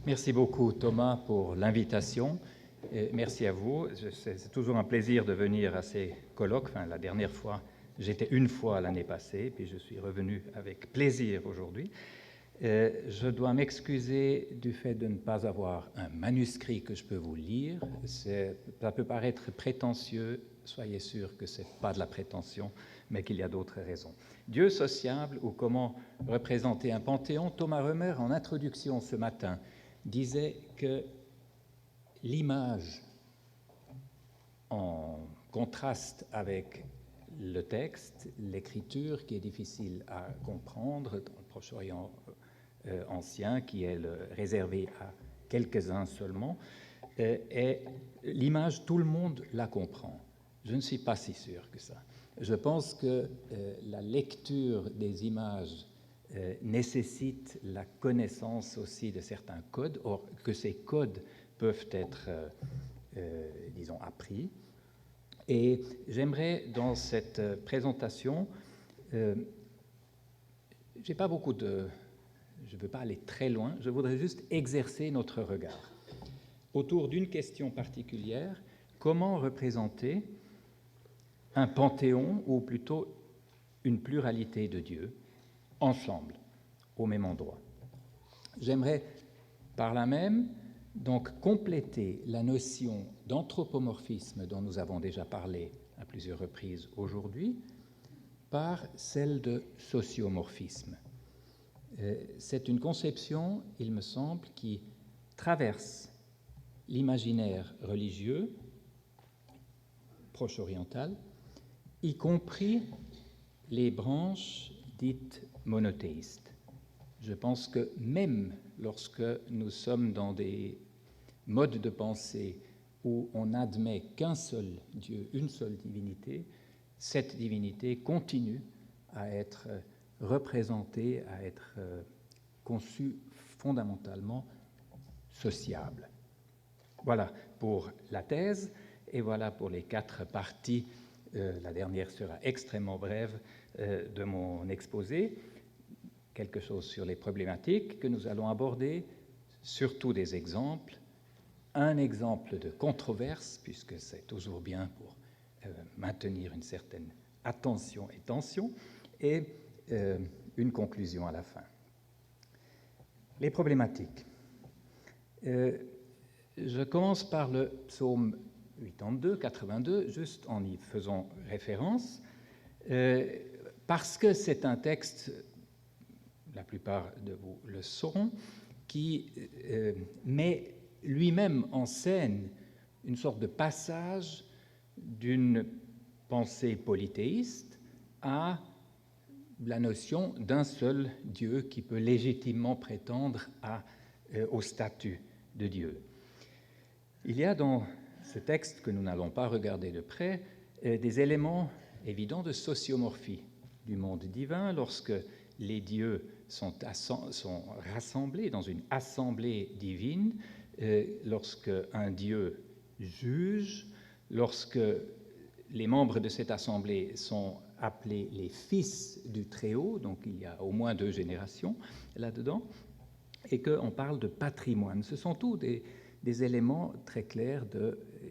Merci beaucoup Thomas pour l'invitation. Et merci à vous. C'est toujours un plaisir de venir à ces colloques. Enfin, la dernière fois, j'étais une fois l'année passée, puis je suis revenu avec plaisir aujourd'hui. Je dois m'excuser du fait de ne pas avoir un manuscrit que je peux vous lire. Ça peut paraître prétentieux. Soyez sûr que ce n'est pas de la prétention, mais qu'il y a d'autres raisons. Dieu sociable ou comment représenter un panthéon. Thomas Römer, en introduction ce matin, disait que l'image, en contraste avec le texte, l'écriture qui est difficile à comprendre dans le Proche-Orient ancien, qui est réservé à quelques-uns seulement, et l'image, tout le monde la comprend. Je ne suis pas si sûr que ça. Je pense que la lecture des images nécessite la connaissance aussi de certains codes, or que ces codes peuvent être, disons, appris. Et j'aimerais, dans cette présentation, j'ai pas beaucoup de... Je ne veux pas aller très loin, je voudrais juste exercer notre regard autour d'une question particulière: comment représenter un panthéon, ou plutôt une pluralité de dieux, ensemble, au même endroit. J'aimerais par là même donc compléter la notion d'anthropomorphisme dont nous avons déjà parlé à plusieurs reprises aujourd'hui par celle de sociomorphisme. C'est une conception, il me semble, qui traverse l'imaginaire religieux proche-oriental, y compris les branches dites monothéistes. Je pense que même lorsque nous sommes dans des modes de pensée où on n'admet qu'un seul Dieu, une seule divinité, cette divinité continue à être représentée, à être conçue fondamentalement sociable. Voilà pour la thèse, et voilà pour les 4 parties. La dernière sera extrêmement brève de mon exposé. Quelque chose sur les problématiques que nous allons aborder, surtout des exemples, un exemple de controverse, puisque c'est toujours bien pour maintenir une certaine attention et tension, et une conclusion à la fin. Les problématiques. Je commence par le psaume 82, 82, juste en y faisant référence, parce que c'est un texte, la plupart de vous le sauront, qui met lui-même en scène une sorte de passage d'une pensée polythéiste à la notion d'un seul Dieu qui peut légitimement prétendre au statut de Dieu. Il y a dans ce texte, que nous n'allons pas regarder de près, des éléments évidents de sociomorphie du monde divin lorsque les dieux sont rassemblés dans une assemblée divine, lorsque un dieu juge, lorsque les membres de cette assemblée sont appelés les fils du Très-Haut, donc il y a au moins 2 générations là-dedans, et qu'on parle de patrimoine. Ce sont tous des éléments très clairs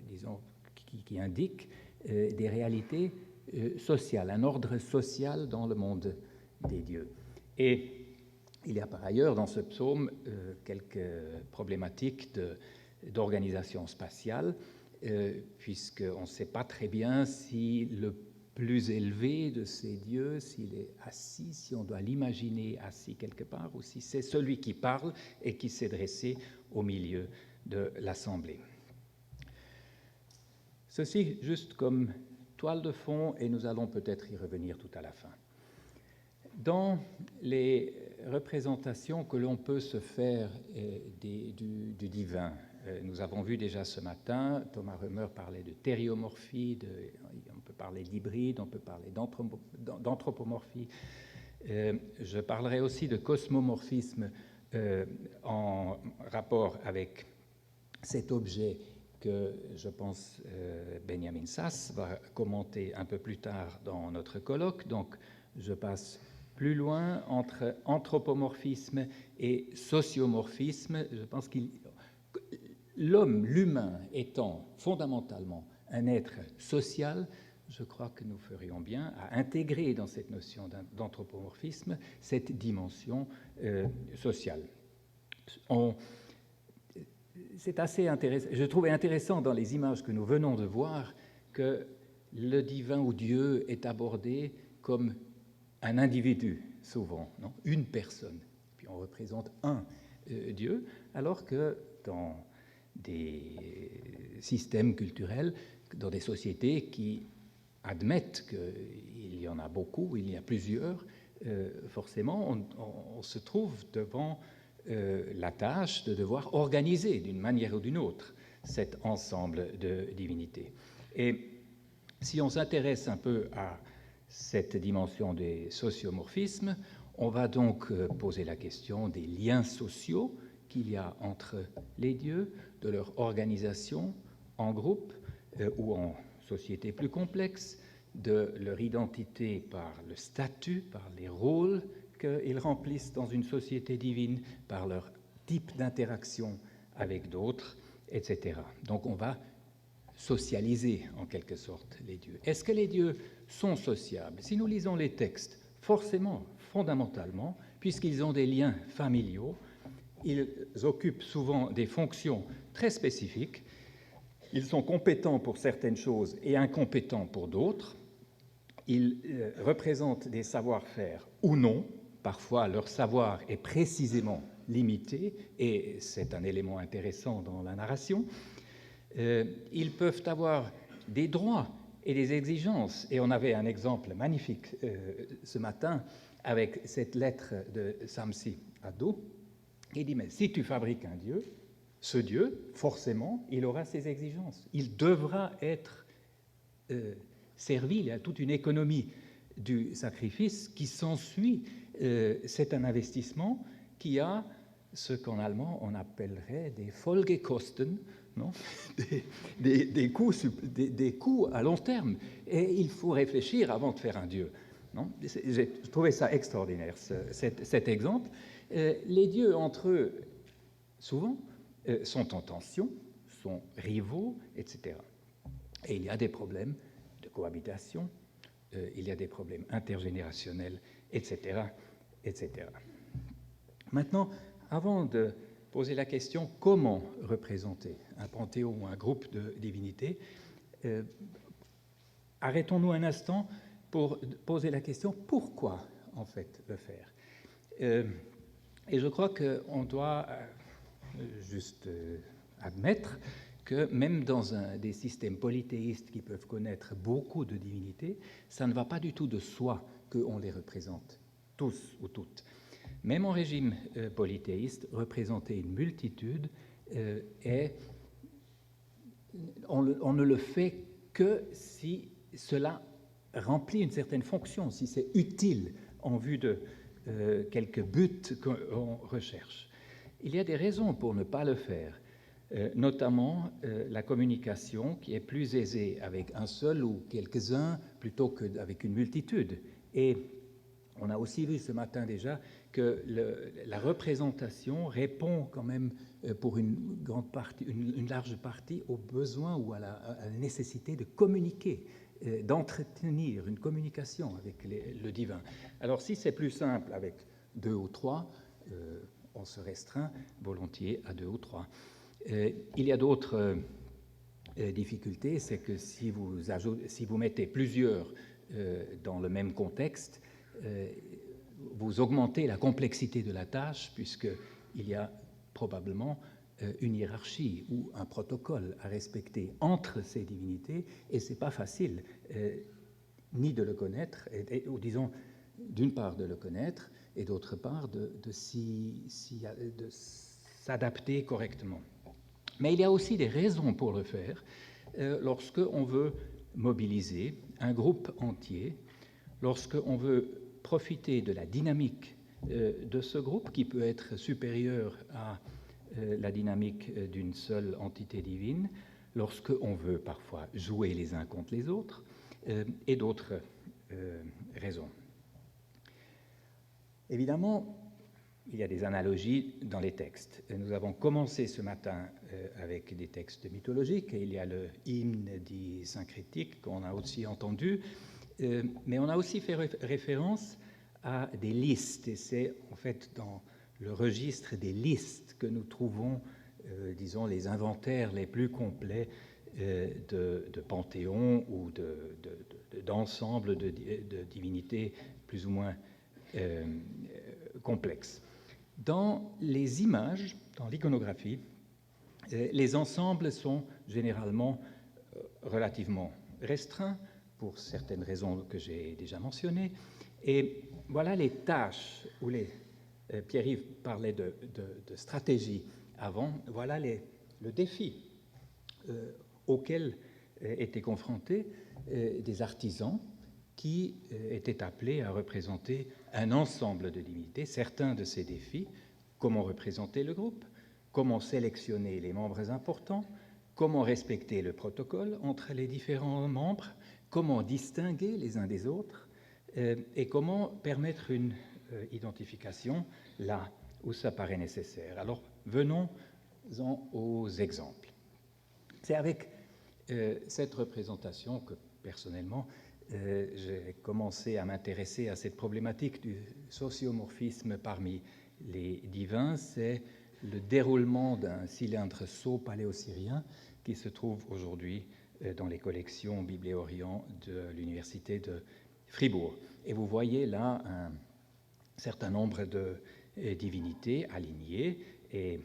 disons, qui indiquent des réalités sociales, un ordre social dans le monde des dieux. Et il y a par ailleurs dans ce psaume quelques problématiques d'organisation spatiale, puisqu'on ne sait pas très bien si le plus élevé de ces dieux, s'il est assis, si on doit l'imaginer assis quelque part, ou si c'est celui qui parle et qui s'est dressé au milieu de l'Assemblée. Ceci juste comme toile de fond, et nous allons peut-être y revenir tout à la fin. Dans les représentations que l'on peut se faire du divin, nous avons vu déjà ce matin, Thomas Römer parlait de thériomorphie, on peut parler d'hybride, on peut parler d'anthropomorphie. Je parlerai aussi de cosmomorphisme en rapport avec cet objet que je pense Benjamin Sass va commenter un peu plus tard dans notre colloque. Donc je passe plus loin entre anthropomorphisme et sociomorphisme. Je pense que l'humain étant fondamentalement un être social, je crois que nous ferions bien à intégrer dans cette notion d'anthropomorphisme cette dimension sociale. C'est assez intéressant. Je trouvais intéressant dans les images que nous venons de voir que le divin ou Dieu est abordé comme un individu, souvent, non? Une personne. Puis on représente un Dieu, alors que dans des systèmes culturels, dans des sociétés qui admettent qu'il y en a beaucoup, il y a plusieurs, forcément, on se trouve devant la tâche de devoir organiser d'une manière ou d'une autre cet ensemble de divinités. Et si on s'intéresse un peu à cette dimension des sociomorphismes, on va donc poser la question des liens sociaux qu'il y a entre les dieux, de leur organisation en groupe ou en société plus complexe, de leur identité par le statut, par les rôles qu'ils remplissent dans une société divine, par leur type d'interaction avec d'autres, etc. Donc on va socialiser en quelque sorte les dieux. Est-ce que les dieux sont sociables? Si nous lisons les textes, forcément, fondamentalement, puisqu'ils ont des liens familiaux, ils occupent souvent des fonctions très spécifiques, ils sont compétents pour certaines choses et incompétents pour d'autres, ils représentent des savoir-faire ou non, parfois leur savoir est précisément limité, et c'est un élément intéressant dans la narration. Ils peuvent avoir des droits et des exigences, et on avait un exemple magnifique ce matin avec cette lettre de Samsi Addo. Il dit, mais si tu fabriques un dieu, ce dieu, forcément, il aura ses exigences. Il devra être servi. Il y a toute une économie du sacrifice qui s'ensuit. C'est un investissement qui a ce qu'en allemand on appellerait des Folgekosten, non? des coûts à long terme. Et il faut réfléchir avant de faire un dieu. Non? J'ai trouvé ça extraordinaire, cet exemple. Les dieux, entre eux, souvent, sont en tension, sont rivaux, etc. Et il y a des problèmes de cohabitation, il y a des problèmes intergénérationnels, etc., etc. Maintenant, avant de poser la question comment représenter un panthéon ou un groupe de divinités, arrêtons-nous un instant pour poser la question pourquoi en fait le faire. Et je crois qu'on doit juste admettre que même dans des systèmes polythéistes qui peuvent connaître beaucoup de divinités, ça ne va pas du tout de soi qu'on les représente, tous ou toutes. Même en régime polythéiste, représenter une multitude on ne le fait que si cela remplit une certaine fonction, si c'est utile en vue de quelques buts qu'on recherche. Il y a des raisons pour ne pas le faire, notamment la communication qui est plus aisée avec un seul ou quelques-uns plutôt qu'avec une multitude. Et on a aussi vu ce matin déjà que la représentation répond quand même pour une grande partie, une large partie au besoin ou à la nécessité de communiquer, d'entretenir une communication avec le divin. Alors si c'est plus simple avec 2 ou 3, on se restreint volontiers à 2 ou 3. Il y a d'autres difficultés, c'est que si vous mettez plusieurs dans le même contexte, vous augmentez la complexité de la tâche, puisqu'il y a probablement une hiérarchie ou un protocole à respecter entre ces divinités, et ce n'est pas facile ni de le connaître, ou disons, d'une part de le connaître, et d'autre part de s'adapter correctement. Mais il y a aussi des raisons pour le faire lorsqu'on veut mobiliser un groupe entier, lorsqu'on veut profiter de la dynamique de ce groupe qui peut être supérieure à la dynamique d'une seule entité divine, lorsqu'on veut parfois jouer les uns contre les autres, et d'autres raisons. Évidemment, il y a des analogies dans les textes. Nous avons commencé ce matin avec des textes mythologiques, et il y a le hymne dit syncrétique qu'on a aussi entendu, mais on a aussi fait référence à des listes, et c'est en fait dans le registre des listes que nous trouvons, disons, les inventaires les plus complets de panthéons ou d'ensembles de divinités plus ou moins complexes. Dans les images, dans l'iconographie, les ensembles sont généralement relativement restreints pour certaines raisons que j'ai déjà mentionnées. Et voilà les tâches où Pierre-Yves parlait de stratégie avant, voilà le défi auquel étaient confrontés des artisans qui étaient appelés à représenter un ensemble de divinités. Certains de ces défis: comment représenter le groupe, comment sélectionner les membres importants, comment respecter le protocole entre les différents membres, comment distinguer les uns des autres, et comment permettre une identification là où ça paraît nécessaire. Alors, venons-en aux exemples. C'est avec cette représentation que, personnellement, j'ai commencé à m'intéresser à cette problématique du sociomorphisme parmi les divins. C'est le déroulement d'un cylindre sceau paléo-syrien qui se trouve aujourd'hui dans les collections Biblé-Orient de l'Université de Fribourg. Et vous voyez là un certain nombre de divinités alignées, et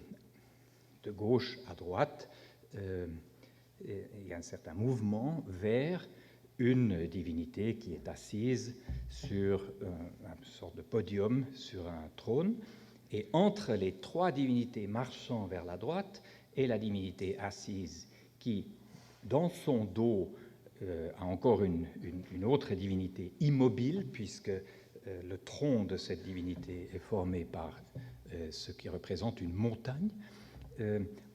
de gauche à droite, il y a un certain mouvement vers une divinité qui est assise sur une sorte de podium, sur un trône, et entre les trois divinités marchant vers la droite et la divinité assise qui, dans son dos, a encore une autre divinité immobile, puisque le tronc de cette divinité est formé par ce qui représente une montagne.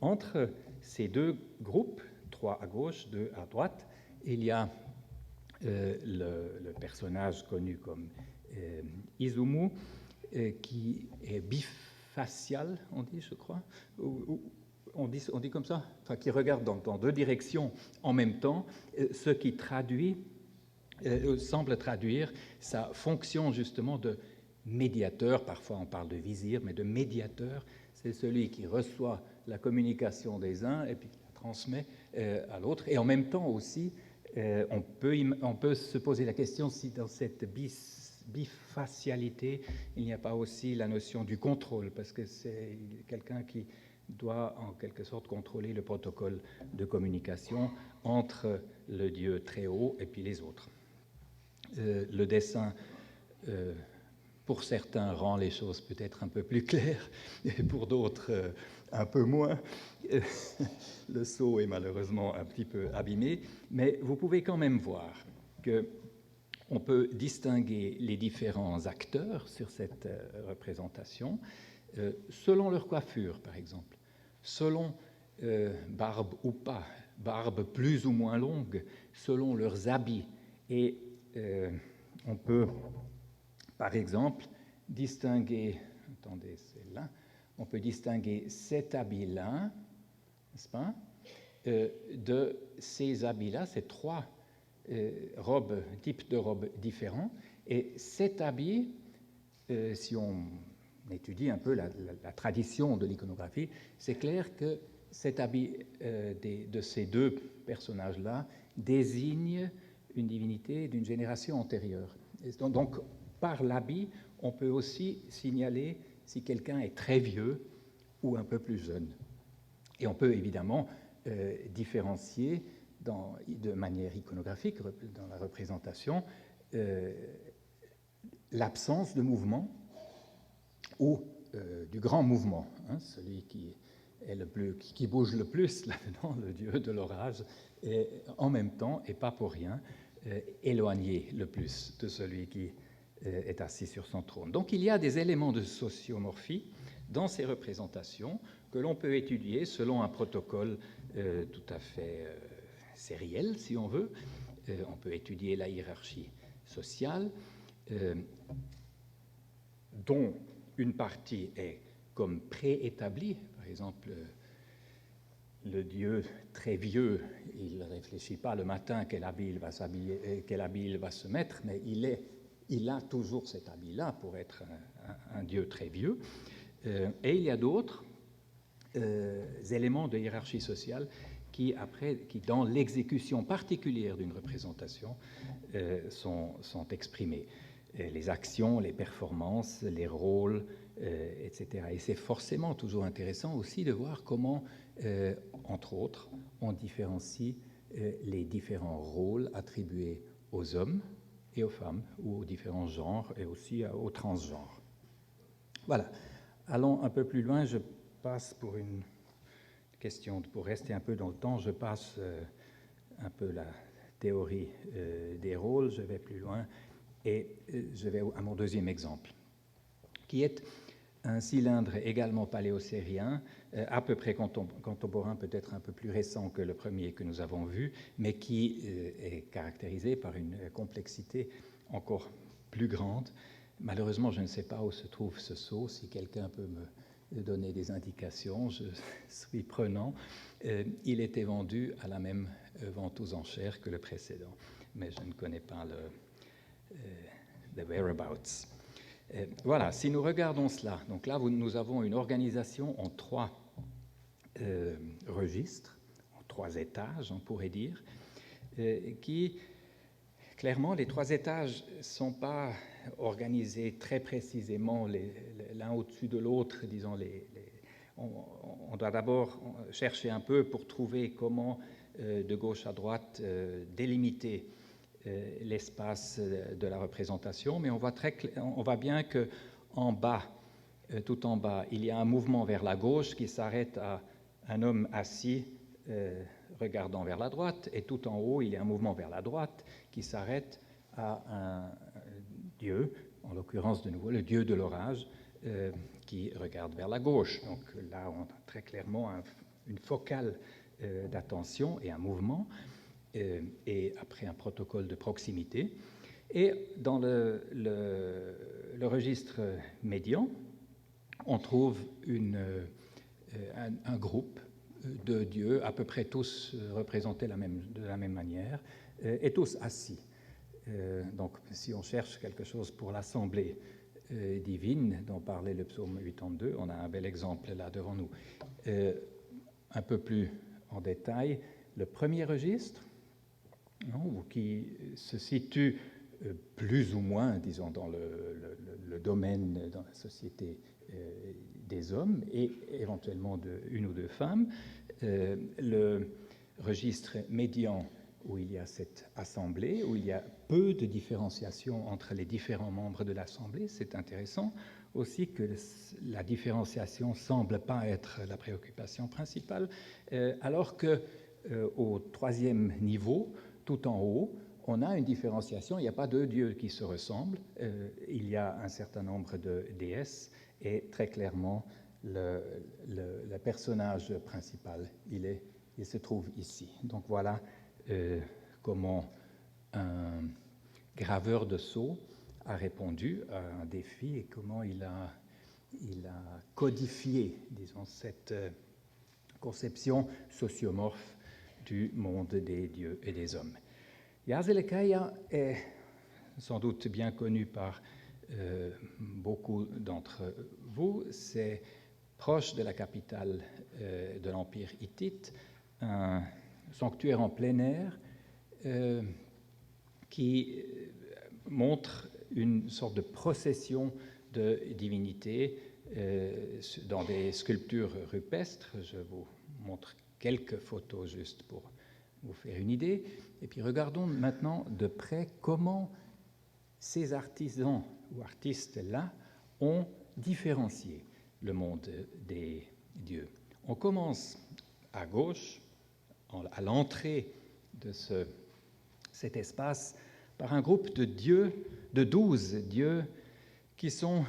Entre ces deux groupes, trois à gauche, deux à droite, il y a le personnage connu comme Izumu, qui est bifacial, on dit, je crois, on dit comme ça, enfin, qui regarde dans deux directions en même temps, ce qui semble traduire sa fonction justement de médiateur. Parfois on parle de vizir, mais de médiateur. C'est celui qui reçoit la communication des uns et puis qui la transmet à l'autre. Et en même temps aussi, on peut se poser la question si dans cette bifacialité, il n'y a pas aussi la notion du contrôle, parce que c'est quelqu'un qui doit en quelque sorte contrôler le protocole de communication entre le Dieu très haut et puis les autres. Le dessin, pour certains, rend les choses peut-être un peu plus claires, et pour d'autres, un peu moins. Le sceau est malheureusement un petit peu abîmé, mais vous pouvez quand même voir qu'on peut distinguer les différents acteurs sur cette représentation selon leur coiffure, par exemple, selon barbe ou pas, barbe plus ou moins longue, selon leurs habits. Et on peut, par exemple, distinguer, attendez, c'est là, on peut distinguer cet habit-là, n'est-ce pas, de ces habits-là, ces trois types de robes différents. Et cet habit, si on étudie un peu la tradition de l'iconographie, c'est clair que cet habit de ces deux personnages-là désigne une divinité d'une génération antérieure. Et donc, par l'habit, on peut aussi signaler si quelqu'un est très vieux ou un peu plus jeune. Et on peut évidemment différencier de manière iconographique, dans la représentation, l'absence de mouvement ou du grand mouvement, hein, celui qui bouge le plus là-dedans, le dieu de l'orage, et en même temps, et pas pour rien, éloigné le plus de celui qui est assis sur son trône. Donc il y a des éléments de sociomorphie dans ces représentations que l'on peut étudier selon un protocole tout à fait sériel, si on veut. On peut étudier la hiérarchie sociale, dont une partie est comme préétablie. Par exemple, le dieu très vieux, il ne réfléchit pas le matin quel habit il va s'habiller, quel habit il va se mettre, mais il a toujours cet habit-là pour être un dieu très vieux. Et il y a d'autres éléments de hiérarchie sociale qui, dans l'exécution particulière d'une représentation, sont exprimés. Les actions, les performances, les rôles, etc. Et c'est forcément toujours intéressant aussi de voir comment, entre autres, on différencie les différents rôles attribués aux hommes et aux femmes, ou aux différents genres, et aussi aux transgenres. Voilà. Allons un peu plus loin. Je passe pour une question, pour rester un peu dans le temps, je passe un peu la théorie des rôles, je vais plus loin, et je vais à mon deuxième exemple, qui est un cylindre également paléocérien, à peu près contemporain, peut-être un peu plus récent que le premier que nous avons vu, mais qui est caractérisé par une complexité encore plus grande. Malheureusement, je ne sais pas où se trouve ce sceau. Si quelqu'un peut me donner des indications, je suis prenant. Il était vendu à la même vente aux enchères que le précédent, mais je ne connais pas le whereabouts. Voilà, si nous regardons cela, donc là nous avons une organisation en 3 registres, en 3 étages, on pourrait dire, qui, clairement, les 3 étages ne sont pas organisés très précisément l'un au-dessus de l'autre, disons. On doit d'abord chercher un peu pour trouver comment, de gauche à droite, délimiter l'espace de la représentation, mais on voit bien qu'en bas, tout en bas, il y a un mouvement vers la gauche qui s'arrête à un homme assis regardant vers la droite, et tout en haut, il y a un mouvement vers la droite qui s'arrête à un dieu, en l'occurrence de nouveau le dieu de l'orage, qui regarde vers la gauche. Donc là, on a très clairement une focale d'attention et un mouvement, et après un protocole de proximité. Et dans le registre médian, on trouve un groupe de dieux, à peu près tous représentés de la même manière, et tous assis. Donc, si on cherche quelque chose pour l'assemblée divine dont parlait le psaume 82, on a un bel exemple là devant nous. Un peu plus en détail, le premier registre, qui se situe plus ou moins, disons, dans le domaine, dans la société des hommes et éventuellement une ou deux femmes. Le registre médian, où il y a cette assemblée, où il y a peu de différenciation entre les différents membres de l'assemblée. C'est intéressant aussi que la différenciation ne semble pas être la préoccupation principale, alors qu'au 3e niveau, tout en haut, on a une différenciation. Il n'y a pas 2 dieux qui se ressemblent. Il y a un certain nombre de déesses, et très clairement, le personnage principal, il se trouve ici. Donc voilà comment un graveur de sceaux a répondu à un défi et comment il a codifié, disons, cette conception sociomorphe du monde des dieux et des hommes. Yaselekaya est sans doute bien connu par beaucoup d'entre vous. C'est proche de la capitale de l'Empire hittite, un sanctuaire en plein air qui montre une sorte de procession de divinités dans des sculptures rupestres. Je vous montre quelques photos juste pour vous faire une idée. Et puis regardons maintenant de près comment ces artisans ou artistes-là ont différencié le monde des dieux. On commence à gauche, à l'entrée de cet espace, par un groupe de dieux, de 12 dieux, qui sont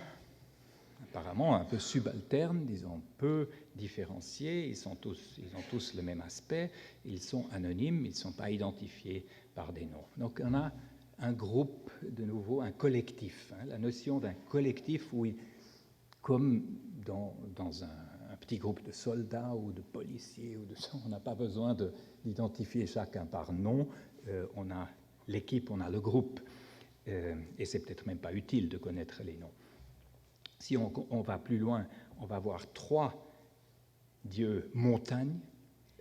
apparemment un peu subalternes, disons peu différenciés. Ils ont tous le même aspect, ils sont anonymes, ils ne sont pas identifiés par des noms. Donc on a un groupe, de nouveau, un collectif. La notion d'un collectif où, comme dans un petit groupe de soldats ou de policiers, on n'a pas besoin d'identifier chacun par nom. On a l'équipe, on a le groupe, et c'est peut-être même pas utile de connaître les noms. Si on va plus loin, on va voir 3 dieux montagnes,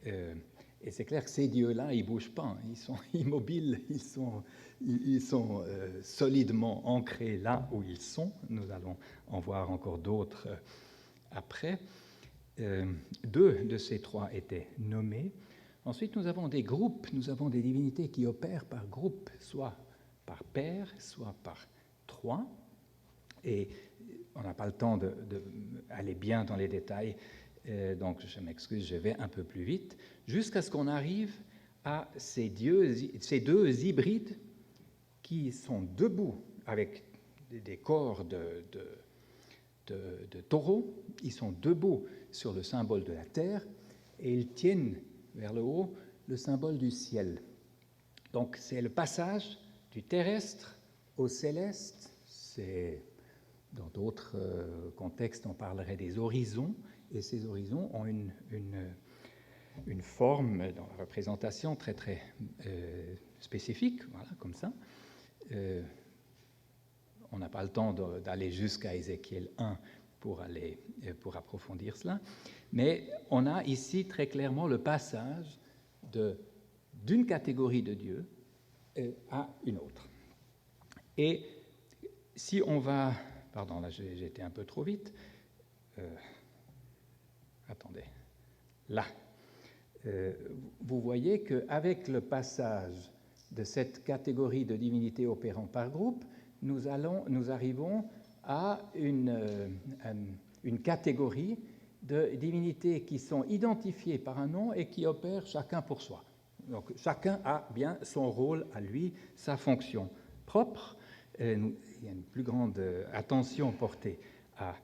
et c'est clair que ces dieux-là, ils ne bougent pas, ils sont immobiles, ils sont solidement ancrés là où ils sont. Nous allons en voir encore d'autres après. 2 de ces 3 étaient nommés. Ensuite, nous avons des groupes, nous avons des divinités qui opèrent par groupe, soit par paire, soit par 3. Et on n'a pas le temps d'aller bien dans les détails, donc je m'excuse, je vais un peu plus vite, jusqu'à ce qu'on arrive à ces 2 hybrides qui sont debout avec des corps de taureaux. Ils sont debout sur le symbole de la terre et ils tiennent vers le haut le symbole du ciel. Donc c'est le passage du terrestre au céleste. Dans d'autres contextes, on parlerait des horizons, et ces horizons ont une forme dans la représentation très très spécifique, voilà, comme ça. On n'a pas le temps d'aller jusqu'à Ézéchiel 1 pour approfondir cela, mais on a ici très clairement le passage d'une catégorie de dieux à une autre. Et si on va... Pardon, là j'ai été un peu trop vite. Attendez. Là. Vous voyez qu'avec le passage de cette catégorie de divinités opérant par groupe, nous arrivons à une catégorie de divinités qui sont identifiées par un nom et qui opèrent chacun pour soi. Donc chacun a bien son rôle à lui, sa fonction propre. Il y a une plus grande attention portée à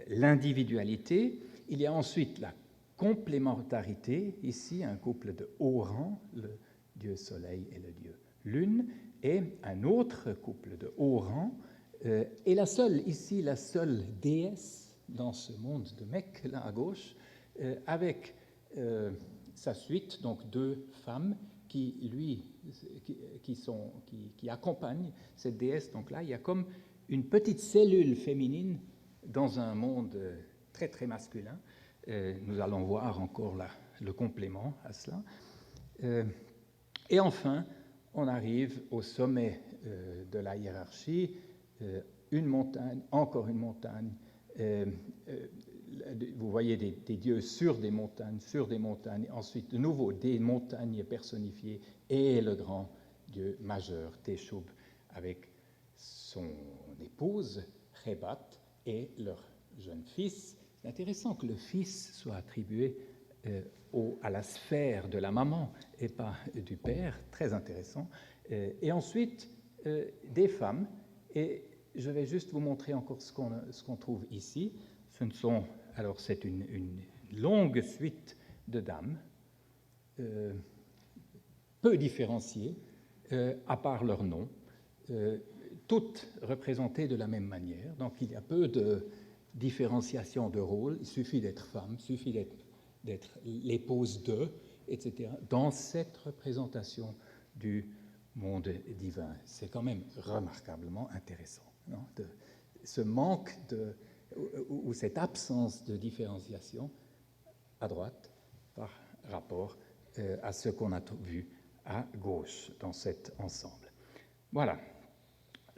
l'individualité. Il y a ensuite la complémentarité, ici un couple de haut rang, le dieu soleil et le dieu lune, et un autre couple de haut rang, et la seule déesse dans ce monde de Mecque, là à gauche, avec sa suite, donc 2 femmes qui accompagnent cette déesse. Donc là, il y a comme une petite cellule féminine dans un monde très très masculin. Nous allons voir encore là le complément à cela. Et enfin, on arrive au sommet de la hiérarchie, une montagne, encore une montagne. Vous voyez des dieux sur des montagnes, ensuite de nouveau des montagnes personnifiées, et le grand dieu majeur, Teshub, avec son épouse, Rebat, et leur jeune fils. C'est intéressant que le fils soit attribué à la sphère de la maman et pas du père, très intéressant. Et ensuite, des femmes, et je vais juste vous montrer encore ce qu'on trouve ici. Alors c'est une longue suite de dames, peu différenciées, à part leur nom, toutes représentées de la même manière. Donc il y a peu de différenciation de rôle, il suffit d'être femme, il suffit d'être l'épouse de, etc., dans cette représentation du monde divin. C'est quand même remarquablement intéressant, non, ce manque ou cette absence de différenciation à droite par rapport à ce qu'on a vu à gauche dans cet ensemble. Voilà.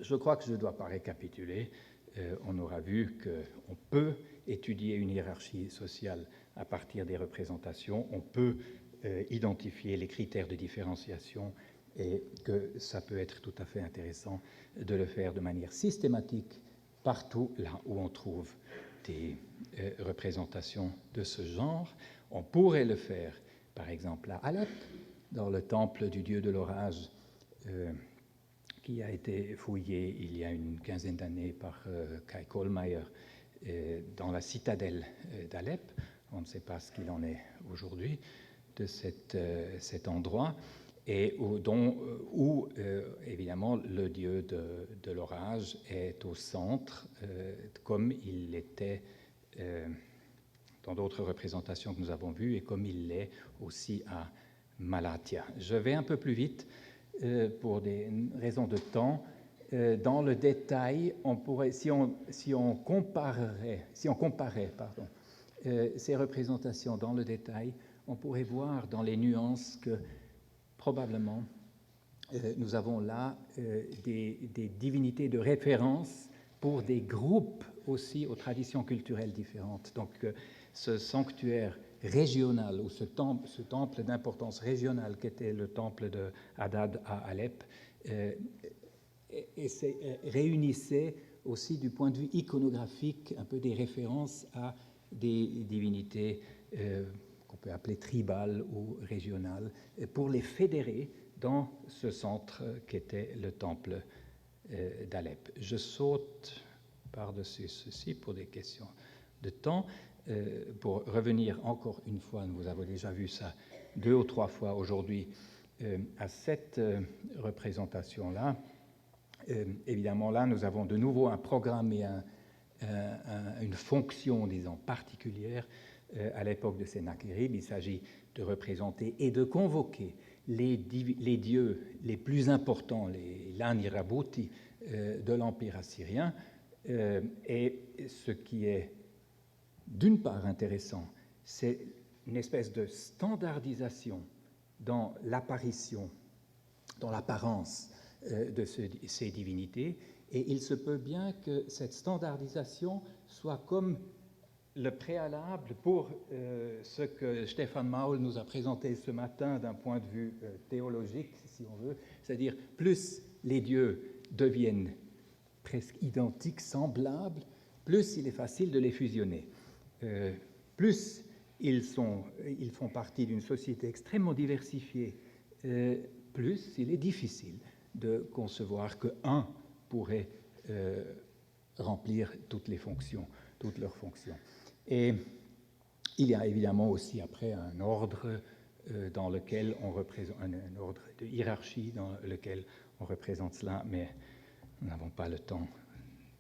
Je crois que je ne dois pas récapituler. On aura vu qu'on peut étudier une hiérarchie sociale à partir des représentations, on peut identifier les critères de différenciation et que ça peut être tout à fait intéressant de le faire de manière systématique partout là où on trouve des représentations de ce genre. On pourrait le faire, par exemple, à Alep, dans le temple du dieu de l'orage, qui a été fouillé il y a une quinzaine d'années par Kai Kohlmeier dans la citadelle d'Alep. On ne sait pas ce qu'il en est aujourd'hui de cet endroit. et où évidemment le dieu de l'orage est au centre, comme il l'était dans d'autres représentations que nous avons vues et comme il l'est aussi à Malatya. Je vais un peu plus vite pour des raisons de temps. Dans le détail, on pourrait, si on comparait ces représentations dans le détail, on pourrait voir dans les nuances que probablement nous avons là des divinités de référence pour des groupes aussi aux traditions culturelles différentes. Donc ce sanctuaire régional ou ce temple d'importance régionale qu'était le temple de Hadad à Alep réunissait aussi du point de vue iconographique un peu des références à des divinités qu'on peut appeler tribales ou régionales, pour les fédérer dans ce centre qu'était le temple d'Alep. Je saute par-dessus ceci pour des questions de temps. Pour revenir encore une fois, nous avons déjà vu ça 2 ou 3 fois aujourd'hui, à cette représentation-là. Évidemment, là, nous avons de nouveau un programme et une fonction, disons, particulière à l'époque de Sennacherib. Il s'agit de représenter et de convoquer les dieux les plus importants, les Lanirabuti de l'Empire assyrien. Et ce qui est d'une part intéressant, c'est une espèce de standardisation dans l'apparition, dans l'apparence de ces divinités, et il se peut bien que cette standardisation soit comme le préalable pour ce que Stefan Maul nous a présenté ce matin d'un point de vue théologique, si on veut, c'est-à-dire plus les dieux deviennent presque identiques, semblables, plus il est facile de les fusionner. Plus ils font partie d'une société extrêmement diversifiée, plus il est difficile de concevoir qu'un pourrait remplir toutes leurs fonctions. Et il y a évidemment aussi après un ordre dans lequel on représente, un ordre de hiérarchie dans lequel on représente cela, mais nous n'avons pas le temps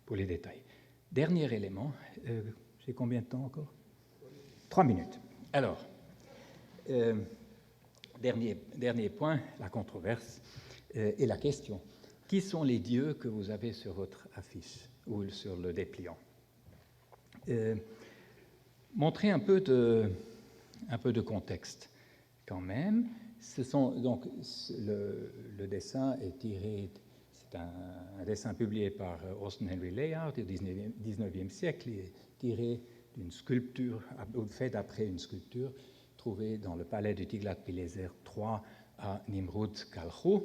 pour les détails. Dernier élément, j'ai combien de temps encore ? 3 minutes. Alors, dernier point, la controverse et la question. Qui sont les dieux que vous avez sur votre affiche ou sur le dépliant ? Montrer un peu de contexte quand même. Donc, le dessin est tiré, c'est un dessin publié par Austin Henry Layard au XIXe siècle, il est tiré d'une sculpture, fait d'après une sculpture trouvée dans le palais du Tiglath-Pileser III à Nimrud-Kalchou.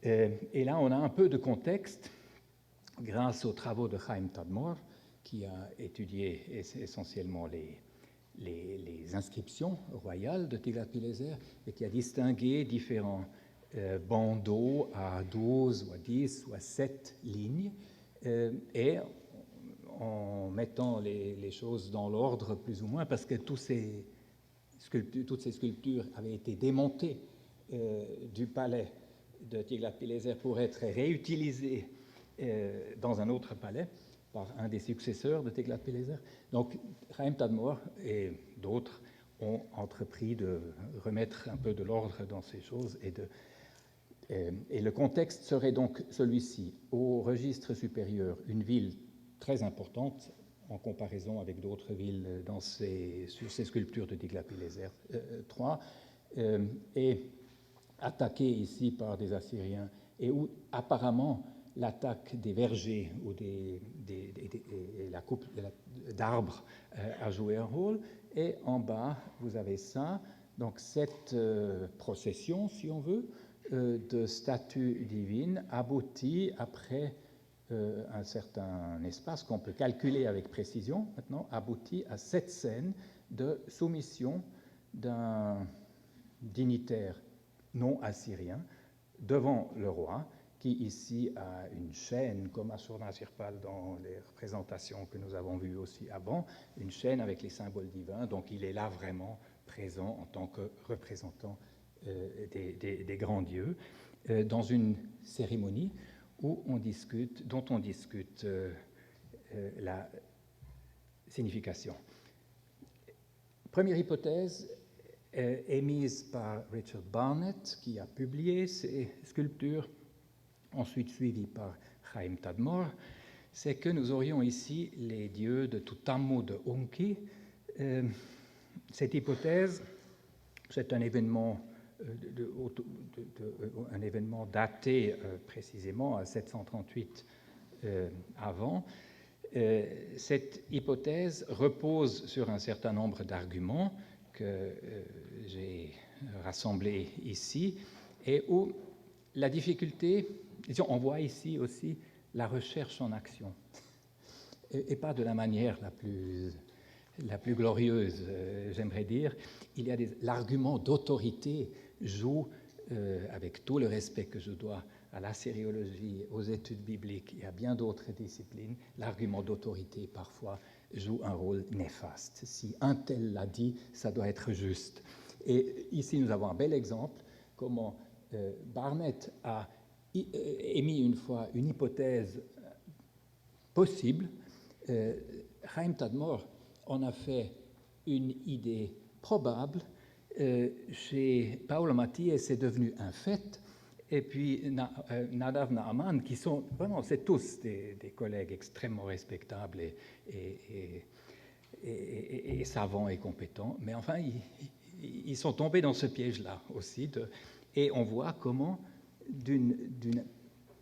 Et là, on a un peu de contexte grâce aux travaux de Chaim Tadmor, qui a étudié essentiellement les inscriptions royales de Tiglath-Pileser et qui a distingué différents bandeaux à 12 ou à 10 ou à 7 lignes. Et en mettant les choses dans l'ordre plus ou moins, parce que toutes ces sculptures avaient été démontées du palais de Tiglath-Pileser pour être réutilisées dans un autre palais par un des successeurs de Tiglath-Pileser. Donc, Chaim Tadmor et d'autres ont entrepris de remettre un peu de l'ordre dans ces choses et le contexte serait donc celui-ci. Au registre supérieur, une ville très importante en comparaison avec d'autres villes sur ces sculptures de Tiglath-Pileser III, est attaquée ici par des Assyriens et où apparemment l'attaque des vergers ou et la coupe d'arbres a joué un rôle. Et en bas, vous avez ça, donc cette procession, si on veut, de statues divines aboutit après un certain espace qu'on peut calculer avec précision, maintenant, aboutit à cette scène de soumission d'un dignitaire non assyrien devant le roi, qui ici a une chaîne, comme Ashurnasirpal dans les représentations que nous avons vues aussi avant, une chaîne avec les symboles divins, donc il est là vraiment présent en tant que représentant des grands dieux, dans une cérémonie dont on discute la signification. Première hypothèse émise par Richard Barnett, qui a publié ces sculptures, ensuite suivi par Chaim Tadmor, c'est que nous aurions ici les dieux de Tutamu de Unki. Cette hypothèse, c'est un événement, un événement daté précisément à 738 avant. Cette hypothèse repose sur un certain nombre d'arguments que j'ai rassemblés ici, et où la difficulté, on voit ici aussi la recherche en action, et pas de la manière la plus glorieuse, j'aimerais dire. L'argument d'autorité joue, avec tout le respect que je dois à la sériologie, aux études bibliques et à bien d'autres disciplines, l'argument d'autorité parfois joue un rôle néfaste. Si un tel l'a dit, ça doit être juste. Et ici, nous avons un bel exemple, comment Barnett a émis une fois une hypothèse possible. Chaim Tadmor en a fait une idée probable. Chez Paolo Mattiè, c'est devenu un fait. Et puis Nadav Naaman, qui sont vraiment, c'est tous des collègues extrêmement respectables et savants et compétents, mais enfin, ils sont tombés dans ce piège-là aussi. Et on voit comment, d'une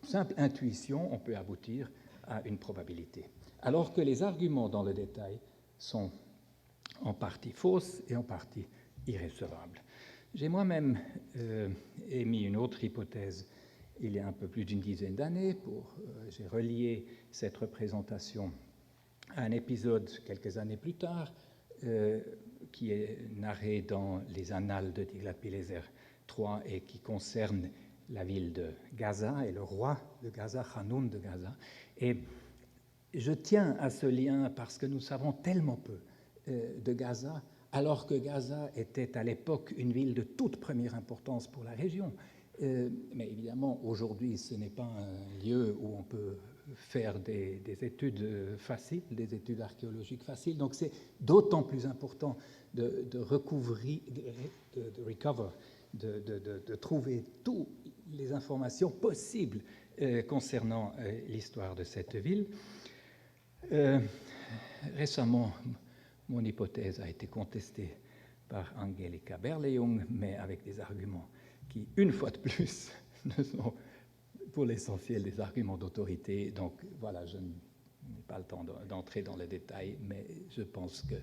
simple intuition, on peut aboutir à une probabilité. Alors que les arguments dans le détail sont en partie fausses et en partie irrécevables. J'ai moi-même émis une autre hypothèse il y a un peu plus d'une dizaine d'années. J'ai relié cette représentation à un épisode quelques années plus tard qui est narré dans les annales de Tiglath-Pileser III et qui concerne la ville de Gaza et le roi de Gaza, Hanoun de Gaza. Et je tiens à ce lien parce que nous savons tellement peu de Gaza, alors que Gaza était à l'époque une ville de toute première importance pour la région. Mais évidemment, aujourd'hui, ce n'est pas un lieu où on peut faire des études faciles, des études archéologiques faciles. Donc c'est d'autant plus important de recouvrer, de trouver toutes les informations possibles concernant l'histoire de cette ville. Récemment, mon hypothèse a été contestée par Angelika Berlejung, mais avec des arguments qui, une fois de plus, ne sont pour l'essentiel des arguments d'autorité. Donc voilà, je n'ai pas le temps d'entrer dans les détails, mais je pense que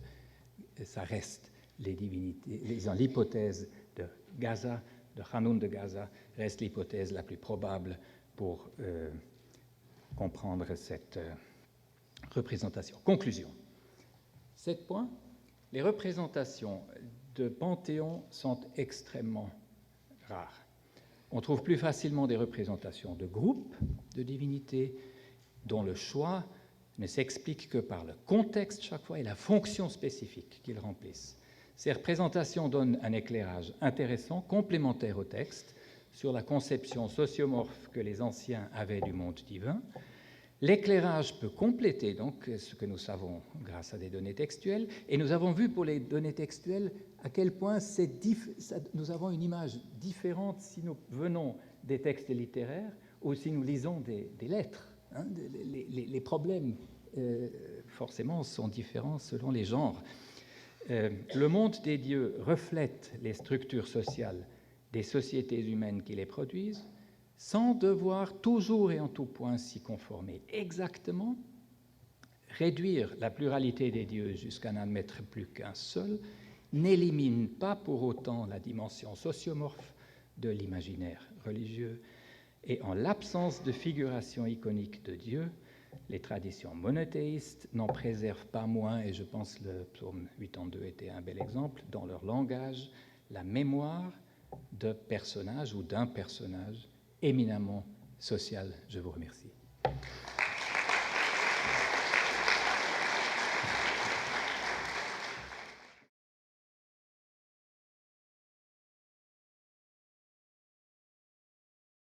ça reste les divinités. L'hypothèse de Gaza, de Hanoun de Gaza, reste l'hypothèse la plus probable pour comprendre cette représentation. Conclusion. 7 points. Les représentations de Panthéon sont extrêmement rares. On trouve plus facilement des représentations de groupes de divinités dont le choix ne s'explique que par le contexte chaque fois et la fonction spécifique qu'ils remplissent. Ces représentations donnent un éclairage intéressant, complémentaire au texte, sur la conception sociomorphe que les anciens avaient du monde divin. L'éclairage peut compléter donc ce que nous savons grâce à des données textuelles, et nous avons vu pour les données textuelles à quel point nous avons une image différente si nous venons des textes littéraires ou si nous lisons des lettres. Hein, les problèmes, forcément, sont différents selon les genres. Le monde des dieux reflète les structures sociales des sociétés humaines qui les produisent, sans devoir toujours et en tout point s'y conformer exactement. Réduire la pluralité des dieux jusqu'à n'admettre plus qu'un seul n'élimine pas pour autant la dimension sociomorphe de l'imaginaire religieux, et en l'absence de figuration iconique de Dieu, les traditions monothéistes n'en préservent pas moins, et je pense que le psaume 82 était un bel exemple, dans leur langage, la mémoire de personnages ou d'un personnage éminemment social. Je vous remercie.